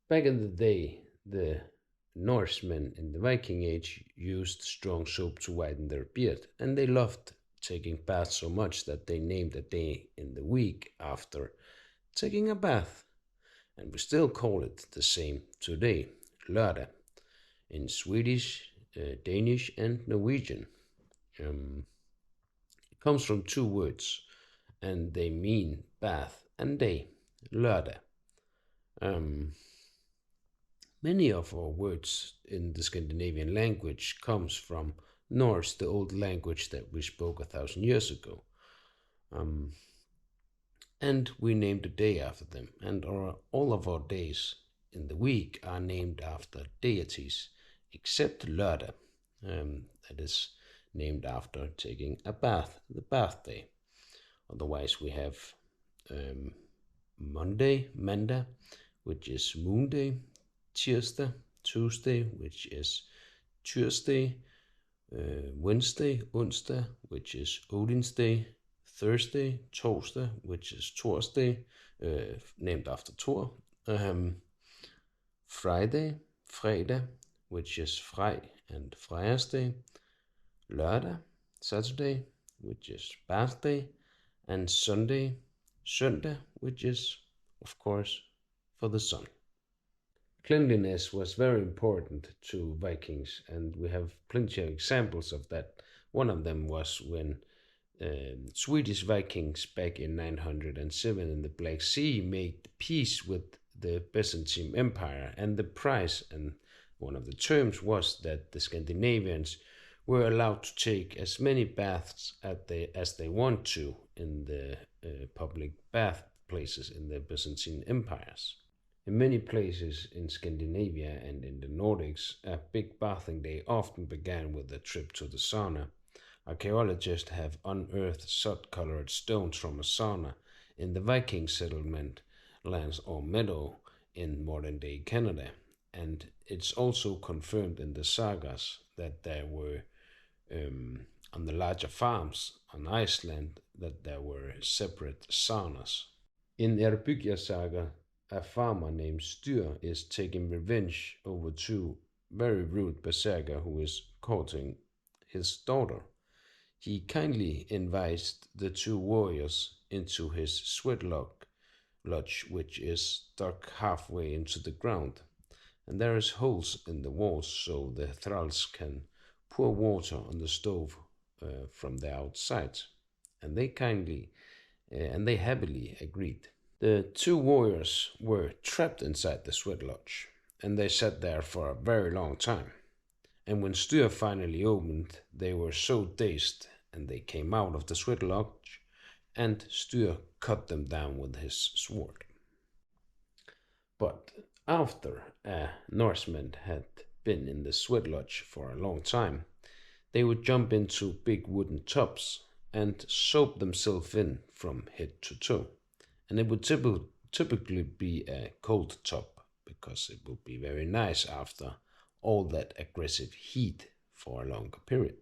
Back in the day, the Norsemen in the Viking Age used strong soap to whiten their beard, and they loved taking baths so much that they named a day in the week after taking a bath. And we still call it the same today, lørdag, in Swedish, Danish, and Norwegian. Um, it comes from two words, and they mean bath and day, lørdag. Um, Many of our words in the Scandinavian language comes from Norse, the old language that we spoke 1,000 years ago. Um, and we named a day after them. And all of our days in the week are named after deities, except Lörda, that is named after taking a bath, the bath day. Otherwise, we have um, Monday, Manda, which is Moon Day, Tuesday, Tuesday, which is Tuesday, Wednesday, Onsdag, which is Odin's Day, Thursday, Torsdag, which is Thursday, named after Thor, Friday, Fredag, which is Frej and Frejas Day, Lørdag, Saturday, which is birthday, and Sunday, Søndag, which is, of course, for the sun. Cleanliness was very important to Vikings, and we have plenty of examples of that. One of them was when Swedish Vikings back in 907 in the Black Sea made peace with the Byzantine Empire, and the price and one of the terms was that the Scandinavians were allowed to take as many baths as they want to in the public bath places in the Byzantine empires. In many places in Scandinavia and in the Nordics, a big bathing day often began with a trip to the sauna. Archaeologists have unearthed sod-colored stones from a sauna in the Viking settlement lands or meadow in modern-day Canada, and it's also confirmed in the sagas that there were on the larger farms on Iceland that there were separate saunas. In Erbygja saga, a farmer named Styr is taking revenge over two very rude berserker who is courting his daughter. He kindly invites the two warriors into his lodge, which is dug halfway into the ground, and there is holes in the walls so the thralls can pour water on the stove from the outside, and they happily agreed. The two warriors were trapped inside the sweat lodge, and they sat there for a very long time. And when Styr finally opened, they were so dazed, and they came out of the sweat lodge, and Styr cut them down with his sword. But after a Norseman had been in the sweat lodge for a long time, they would jump into big wooden tubs and soap themselves in from head to toe. And it would typically be a cold tub because it would be very nice after all that aggressive heat for a longer period.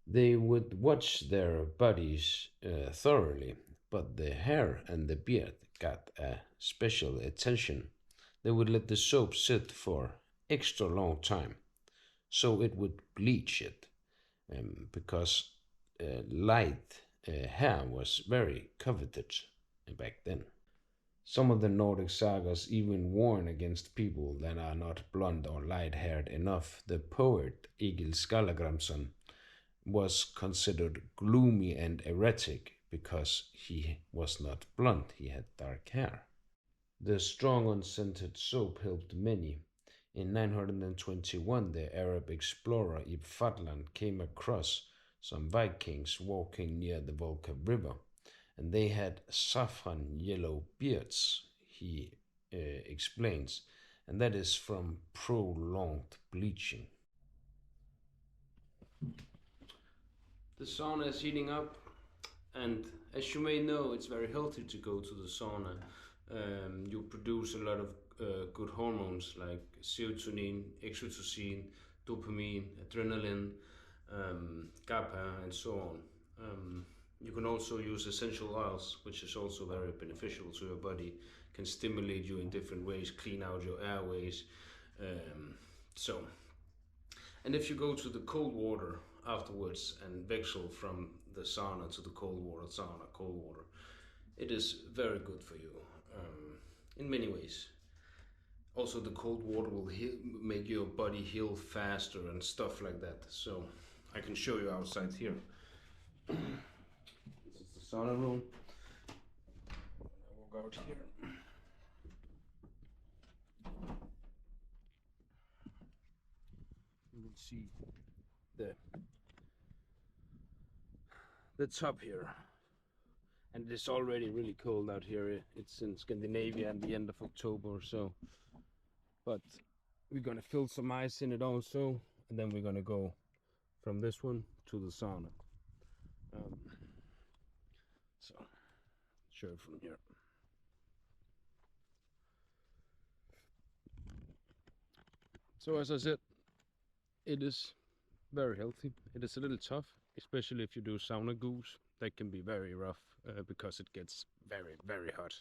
They would wash their bodies thoroughly, but the hair and the beard got a special attention. They would let the soap sit for extra long time, so it would bleach it, because light hair was very coveted back then. Some of the Nordic sagas even warn against people that are not blonde or light haired enough. The poet Egil Skallagrimsson was considered gloomy and erratic because he was not blonde, he had dark hair. The strong unscented soap helped many. In 921, the Arab explorer Ibn Fadlan came across some Vikings walking near the Volga River, and they had saffron yellow beards, he explains, and that is from prolonged bleaching. The sauna is heating up, and as you may know, it's very healthy to go to the sauna. You produce a lot of good hormones like serotonin, oxytocin, dopamine, adrenaline, GABA, and so on. You can also use essential oils, which is also very beneficial to your body. can stimulate you in different ways, clean out your airways. And if you go to the cold water afterwards and wechsel from the sauna to the cold water, cold water, it is very good for you in many ways. Also, the cold water will make your body heal faster and stuff like that. So I can show you outside here. This is the sauna room. I walk out here. You will see the top here. And it's already really cold out here. It's in Scandinavia at the end of October or so. But we're gonna fill some ice in it also, and then we're gonna go from this one to the sauna. So, show it from here. So as I said, it is very healthy. It is a little tough, especially if you do sauna goose. That can be very rough because it gets very, very hot.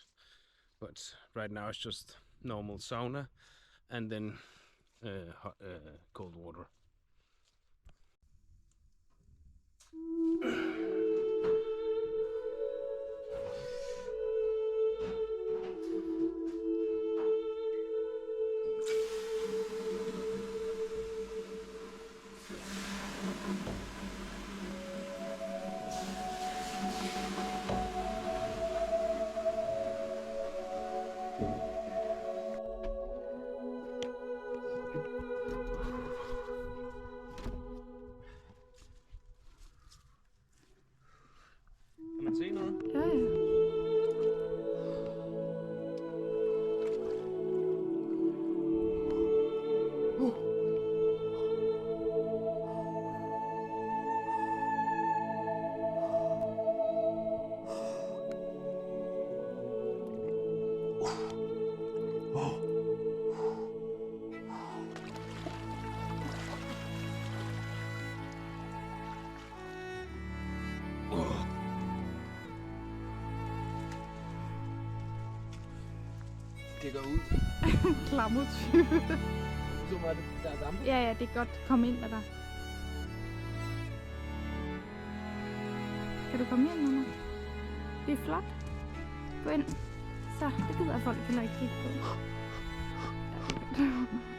But right now it's just normal sauna and then cold water. Kan man se noget? Ja, ja. Det går ud. Klammertype. Så var det der er damp. Ja, det er godt. Kom ind med dig. Kan du komme ind med mig? Det er flot. Gå ind. Så, det gider folk heller ikke kigge på. Ja, det er godt.